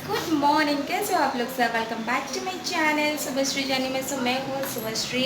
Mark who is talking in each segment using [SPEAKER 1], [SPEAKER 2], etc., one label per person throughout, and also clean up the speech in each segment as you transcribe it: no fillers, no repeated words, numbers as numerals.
[SPEAKER 1] Good morning, कैसे हो आप लोग sir. Welcome back to my channel Shubhshree Jani में। मैं हूँ शुभश्री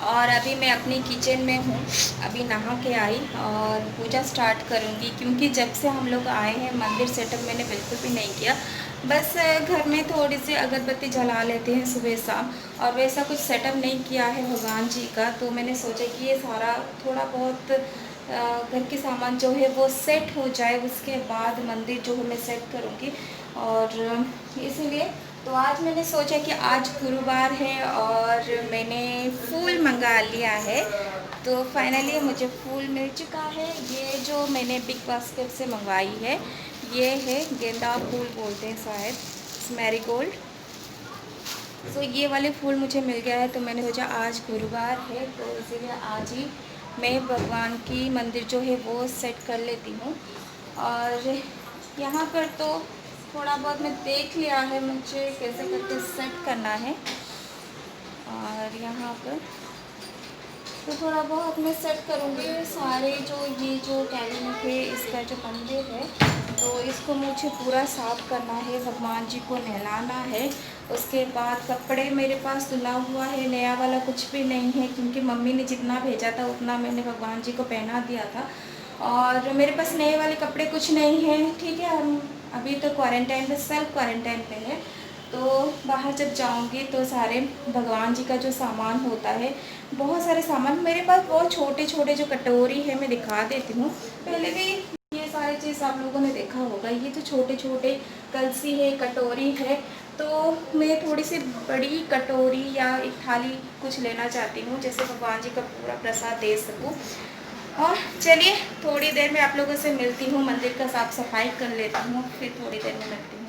[SPEAKER 1] और अभी मैं अपनी किचन में हूँ। अभी नहा के आई और पूजा स्टार्ट करूँगी क्योंकि जब से हम लोग आए हैं मंदिर सेटअप मैंने बिल्कुल भी नहीं किया। बस घर में थोड़ी सी अगरबत्ती जला लेते हैं सुबह शाम, और वैसा कुछ सेटअप नहीं किया है भगवान जी का। तो मैंने सोचा कि ये सारा थोड़ा बहुत घर के सामान जो है वो सेट हो जाए, उसके बाद मंदिर जो है मैं सेट करूँगी। और इसीलिए तो आज मैंने सोचा कि आज गुरुवार है और मैंने फूल मंगा लिया है। तो फाइनली मुझे फूल मिल चुका है। ये जो मैंने बिग बास्केट से मंगवाई है, ये है गेंदा फूल बोलते हैं शायद, मैरीगोल्ड। तो ये वाले फूल मुझे मिल गया है। तो मैंने सोचा आज गुरुवार है तो इसीलिए आज ही मैं भगवान की मंदिर जो है वो सेट कर लेती हूँ। और यहाँ पर तो थोड़ा बहुत मैं देख लिया है मुझे कैसे करके सेट करना है। और यहाँ पर तो थोड़ा बहुत मैं सेट करूँगी सारे जो कैबिनेट है, इसका जो मंदिर है तो इसको मुझे पूरा साफ़ करना है, भगवान जी को नहलाना है। उसके बाद कपड़े मेरे पास धुला हुआ है, नया वाला कुछ भी नहीं है क्योंकि मम्मी ने जितना भेजा था उतना मैंने भगवान जी को पहना दिया था। और मेरे पास नए वाले कपड़े कुछ नहीं हैं। ठीक है, हम अभी तो क्वारंटाइन पे, सेल्फ क्वारंटाइन पे है। तो बाहर जब जाऊंगी तो सारे भगवान जी का जो सामान होता है, बहुत सारे सामान मेरे पास, बहुत छोटे छोटे जो कटोरी है मैं दिखा देती हूँ। पहले भी ये सारी चीज़ आप लोगों ने देखा होगा। ये जो छोटे छोटे कलसी है, कटोरी है, तो मैं थोड़ी सी बड़ी कटोरी या एक थाली कुछ लेना चाहती हूँ जैसे भगवान जी का पूरा प्रसाद दे सकूँ। और चलिए थोड़ी देर में आप लोगों से मिलती हूँ, मंदिर का साफ़ सफाई कर लेती हूँ, फिर थोड़ी देर में मिलती हूँ।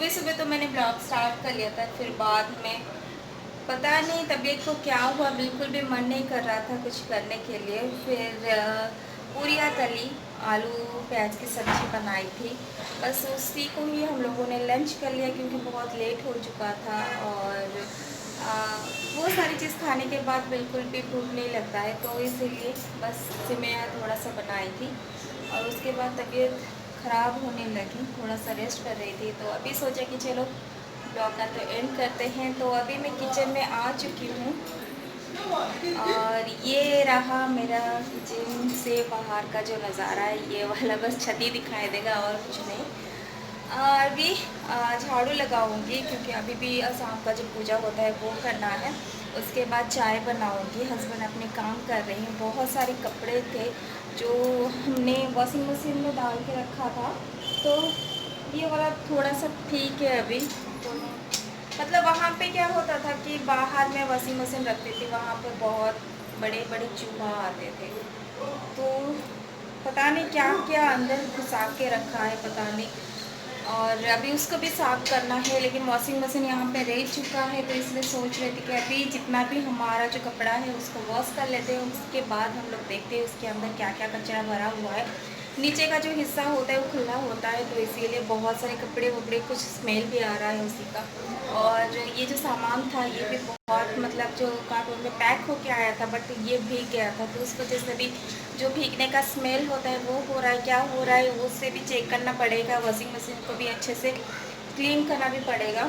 [SPEAKER 1] सुबह सुबह तो मैंने ब्लॉग स्टार्ट कर लिया था, फिर बाद में पता नहीं तबीयत को क्या हुआ, बिल्कुल भी मन नहीं कर रहा था कुछ करने के लिए। फिर पूरियाँ तली, आलू प्याज की सब्ज़ी बनाई थी, बस उसी को ही हम लोगों ने लंच कर लिया क्योंकि बहुत लेट हो चुका था। और वो सारी चीज़ खाने के बाद बिल्कुल भी भूख नहीं लगता है, तो इसीलिए बस सिमया थोड़ा सा बनाई थी। और उसके बाद तबीयत ख़राब होने लगी, थोड़ा सा रेस्ट कर रही थी, तो अभी सोचा कि चलो ब्लॉग का तो एंड करते हैं। तो अभी मैं किचन में आ चुकी हूँ और ये रहा मेरा किचन से बाहर का जो नज़ारा है, ये वाला बस छत ही दिखाई देगा और कुछ नहीं। अभी झाड़ू लगाऊंगी क्योंकि अभी भी शाम का जो पूजा होता है वो करना है। उसके बाद चाय बनाऊंगी, हस्बैंड अपने काम कर रहे हैं। बहुत सारे कपड़े थे जो हमने वॉशिंग मशीन में डाल के रखा था, तो ये वाला थोड़ा सा ठीक है अभी। तो मतलब वहाँ पे क्या होता था कि बाहर में वॉशिंग मशीन रखती थी, वहाँ पे बहुत बड़े बड़े चूहा आते थे, तो पता नहीं क्या क्या अंदर घुसा के रखा है, पता नहीं। और अभी उसको भी साफ़ करना है, लेकिन वॉशिंग मशीन यहाँ पे रह चुका है, तो इसलिए सोच रहे थे कि अभी जितना भी हमारा जो कपड़ा है उसको वॉश कर लेते हैं, उसके बाद हम लोग देखते हैं उसके अंदर क्या क्या कचरा भरा हुआ है। नीचे का जो हिस्सा होता है वो खुला होता है, तो इसीलिए बहुत सारे कपड़े वपड़े, कुछ स्मेल भी आ रहा है उसी का। और ये जो सामान था ये भी बहुत मतलब जो कार्टून में पैक होके आया था, बट ये भीग गया था, तो उस वजह से भी जो भीगने का स्मेल होता है वो हो रहा है, क्या हो रहा है उससे भी चेक करना पड़ेगा। वॉशिंग मशीन को भी अच्छे से क्लीन करना भी पड़ेगा,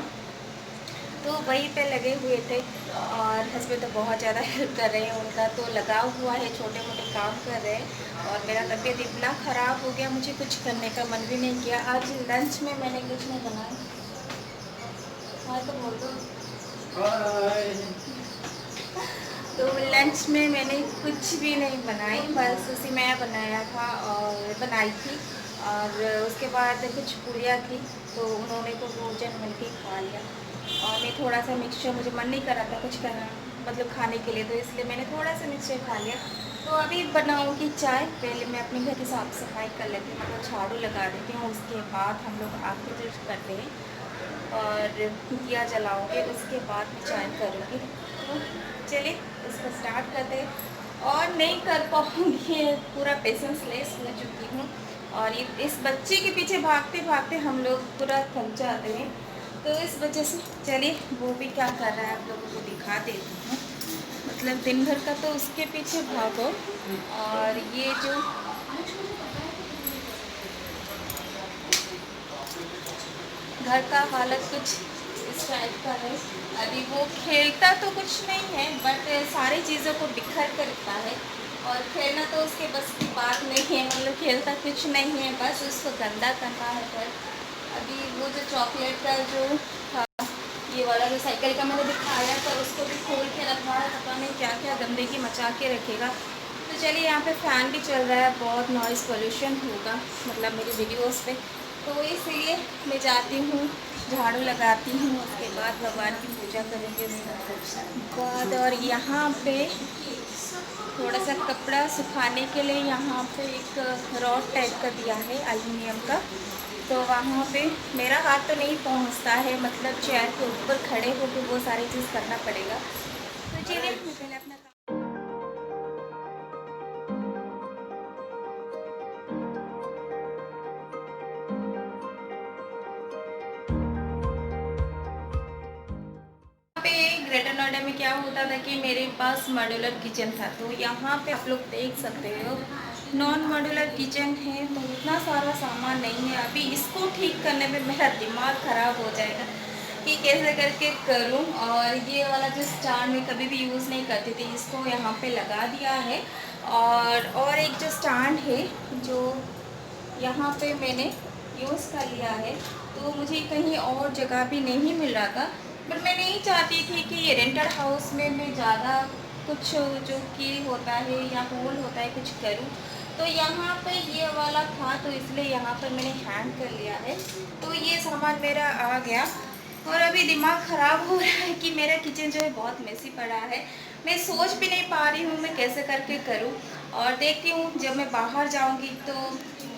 [SPEAKER 1] तो वहीं पे लगे हुए थे। और हस्बैंड तो बहुत ज़्यादा हेल्प कर रहे हैं, उनका तो लगा हुआ है, छोटे मोटे काम कर रहे हैं। और मेरा तबीयत इतना ख़राब हो गया, मुझे कुछ करने का मन भी नहीं किया। आज लंच में मैंने कुछ नहीं बनाया। हाँ तो बोल दो। तो लंच में मैंने कुछ भी नहीं बनाई, बस सिमया बनाया था और बनाई थी। और उसके बाद कुछ पूरियाँ थी, तो उन्होंने तो भोजन मिलके खा लिया। और मैं थोड़ा सा मिक्सचर, मुझे मन नहीं कर रहा था कुछ करना मतलब खाने के लिए, तो इसलिए मैंने थोड़ा सा मिक्सचर खा लिया। तो अभी बनाऊँगी चाय। पहले मैं अपने घर की साफ़ सफाई कर लेती हूँ, मतलब झाड़ू लगा देती हूँ, उसके बाद हम लोग आँखें टेस्ट करते हैं और दिया जलाऊँगी, उसके बाद मैं चाय करूँगी। तो चलिए इसको स्टार्ट करते हैं। और नहीं कर पाऊँगी, पूरा पेशेंस लेस हो चुकी हूँ, और ये इस बच्चे के पीछे भागते भागते हम लोग पूरा थक जाते हैं, तो इस वजह से चलिए वो भी क्या कर रहा है आप लोगों को दिखा देती हूँ। मतलब दिन भर का तो उसके पीछे भागो, और ये जो घर का हालत कुछ इस टाइप का है। अभी वो खेलता तो कुछ नहीं है, बट सारी चीज़ों को बिखर कर रखता है, और खेलना तो उसके बस की बात नहीं है, मतलब खेलता कुछ नहीं है, बस उसको गंदा करना है घर। अभी वो जो चॉकलेट का जो था, ये वाला जो साइकिल का मैंने दिखाया था, उसको भी खोल के रखा है, पता नहीं क्या क्या गंदगी मचा के रखेगा। तो चलिए, यहाँ पे फ़ैन भी चल रहा है, बहुत नॉइज़ पोल्यूशन होगा मतलब मेरी वीडियोस पे, तो इसलिए मैं जाती हूँ, झाड़ू लगाती हूँ, उसके बाद भगवान की पूजा करेंगे उसके बाद। और यहाँ पे थोड़ा सा कपड़ा सुखाने के लिए यहाँ पे एक रॉड टाइप का दिया है एल्युमिनियम का, तो वहाँ पे मेरा हाथ तो नहीं पहुँचता है, मतलब चेयर के ऊपर खड़े होकर वो सारी चीज़ करना पड़ेगा। तो चलिए मैं पहले अपना पे ग्रेटर नोएडा में क्या होता था कि मेरे पास मॉड्यूलर किचन था, तो यहाँ पे आप लोग देख सकते हो नॉन मॉड्यूलर किचन है, तो इतना सारा सामान नहीं है। अभी इसको ठीक करने में मेरा दिमाग ख़राब हो जाएगा कि कैसे करके करूँ। और ये वाला जो स्टैंड मैं कभी भी यूज़ नहीं करती थी, इसको यहाँ पे लगा दिया है। और एक जो स्टैंड है जो यहाँ पे मैंने यूज़ कर लिया है, तो मुझे कहीं और जगह भी नहीं मिल रहा था, बट मैं नहीं चाहती थी कि ये रेंटेड हाउस में मैं ज़्यादा कुछ जो की होता है या होल होता है कुछ करूँ। तो यहाँ पे ये वाला था, तो इसलिए यहाँ पर मैंने हैंग कर लिया है, तो ये सामान मेरा आ गया। और अभी दिमाग ख़राब हो रहा है कि मेरा किचन जो है बहुत मेसी पड़ा है, मैं सोच भी नहीं पा रही हूँ मैं कैसे करके करूँ। और देखती हूँ जब मैं बाहर जाऊँगी तो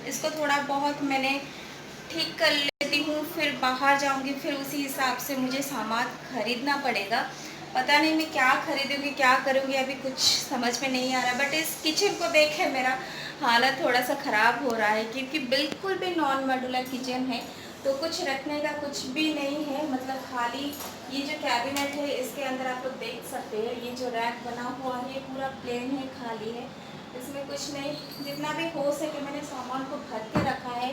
[SPEAKER 1] इसको थोड़ा बहुत मैंने ठीक कर लेती हूँ, फिर बाहर जाऊँगी, फिर उसी हिसाब से मुझे सामान खरीदना पड़ेगा। पता नहीं मैं क्या खरीदूँगी, क्या करूँगी, अभी कुछ समझ में नहीं आ रहा। बट इस किचन को देख के मेरा हालत थोड़ा-सा ख़राब हो रहा है, क्योंकि बिल्कुल भी नॉन मॉड्यूलर किचन है, तो कुछ रखने का कुछ भी नहीं है। मतलब खाली ये जो कैबिनेट है, इसके अंदर आप लोग देख सकते हैं, ये जो रैक बना हुआ है, ये पूरा प्लेन है, खाली है, इसमें कुछ नहीं। जितना भी हो सके मैंने सामान को भर के रखा है,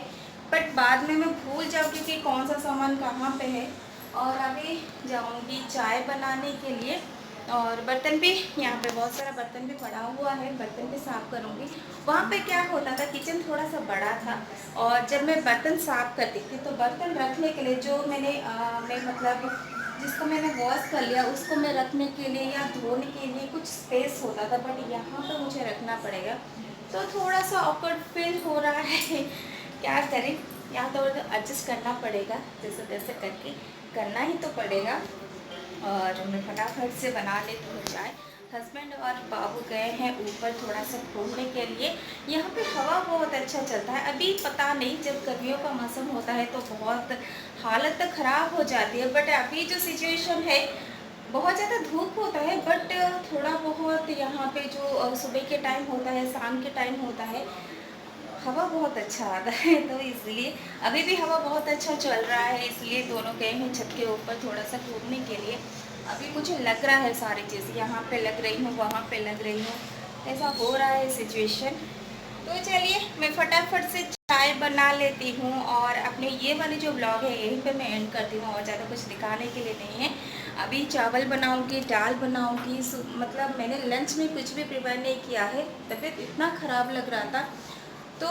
[SPEAKER 1] बट बाद में मैं भूल जाऊँगी कि कौन सा सामान कहाँ पे है। और अभी जाऊँगी चाय बनाने के लिए, और बर्तन भी यहाँ पे बहुत सारा बर्तन भी पड़ा हुआ है, बर्तन भी साफ़ करूँगी। वहाँ पे क्या होता था, किचन थोड़ा सा बड़ा था, और जब मैं बर्तन साफ़ करती थी तो बर्तन रखने के लिए जो मैं मतलब जिसको मैंने वॉश कर लिया, उसको मैं रखने के लिए या धोने के लिए कुछ स्पेस होता था, बट यहाँ पे मुझे रखना पड़ेगा, तो थोड़ा सा ऑकवर्ड फील हो रहा है। क्या करें, यहाँ तो एडजस्ट करना पड़ेगा, जैसे तैसे करके करना ही तो पड़ेगा। और मैं फटाफट से बना लेती हूँ चाय। हस्बैंड और बाबू गए हैं ऊपर थोड़ा सा घूमने के लिए। यहाँ पे हवा बहुत अच्छा चलता है। अभी पता नहीं, जब गर्मियों का मौसम होता है तो बहुत हालत तो ख़राब हो जाती है, बट अभी जो सिचुएशन है, बहुत ज़्यादा धूप होता है, बट थोड़ा बहुत यहाँ पे जो सुबह के टाइम होता है, शाम के टाइम होता है, हवा बहुत अच्छा आता है। तो इसलिए अभी भी हवा बहुत अच्छा चल रहा है, इसलिए दोनों गए हैं छत के ऊपर थोड़ा सा घूमने के लिए। अभी मुझे लग रहा है सारी चीज़ यहाँ पे लग रही हूँ, वहाँ पे लग रही हूँ, ऐसा हो रहा है सिचुएशन। तो चलिए मैं फटाफट से चाय बना लेती हूँ, और अपने ये वाली जो ब्लॉग है यहीं पे मैं एंड करती हूँ, और ज़्यादा कुछ दिखाने के लिए नहीं है। अभी चावल बनाऊँगी, दाल बनाऊँगी, मतलब मैंने लंच में कुछ भी प्रिपेयर नहीं किया है। तबीयत इतना ख़राब लग रहा था, तो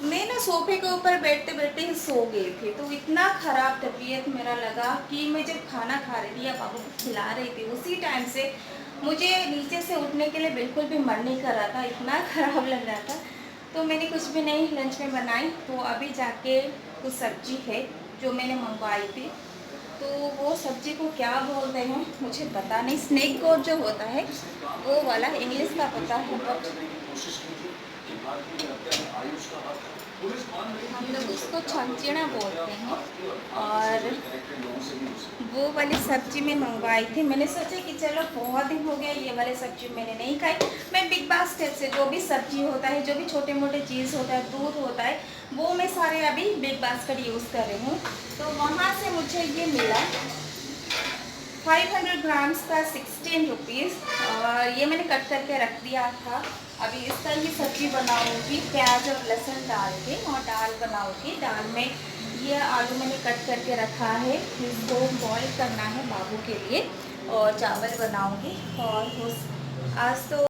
[SPEAKER 1] मैं ना सोफे के ऊपर बैठते बैठते ही सो गई थी, तो इतना ख़राब तबीयत मेरा लगा कि मैं जब खाना खा रही थी या बाबू को खिला रही थी, उसी टाइम से मुझे नीचे से उठने के लिए बिल्कुल भी मन नहीं कर रहा था, इतना ख़राब लग रहा था। तो मैंने कुछ भी नहीं लंच में बनाई। तो अभी जाके कुछ सब्जी है जो मैंने मंगवाई थी, तो वो सब्जी को क्या बोलते हैं मुझे पता नहीं। स्नेक गोड जो होता है वो वाला, इंग्लिश का पता है, बट हम लोग उसको छंचीना बोलते हैं। और वो वाली सब्जी मैं मंगवाई थी। मैंने सोचा कि चलो बहुत दिन हो गया ये वाली सब्जी मैंने नहीं खाई। मैं बिग बास्केट से जो भी सब्जी होता है, जो भी छोटे मोटे चीज़ होता है, दूध होता है, वो मैं सारे अभी बिग बास्केट यूज़ कर रही हूँ। तो वहाँ से मुझे ये मिला 500 ग्राम्स का 16 रुपीज़, और ये मैंने कट करके रख दिया था। अभी इसका ही सब्जी बनाऊंगी प्याज और लहसुन डाल के, और दाल बनाऊंगी। दाल में ये आलू मैंने कट करके रखा है, इसको बॉईल करना है बाबू के लिए, और चावल बनाऊंगी। और आज तो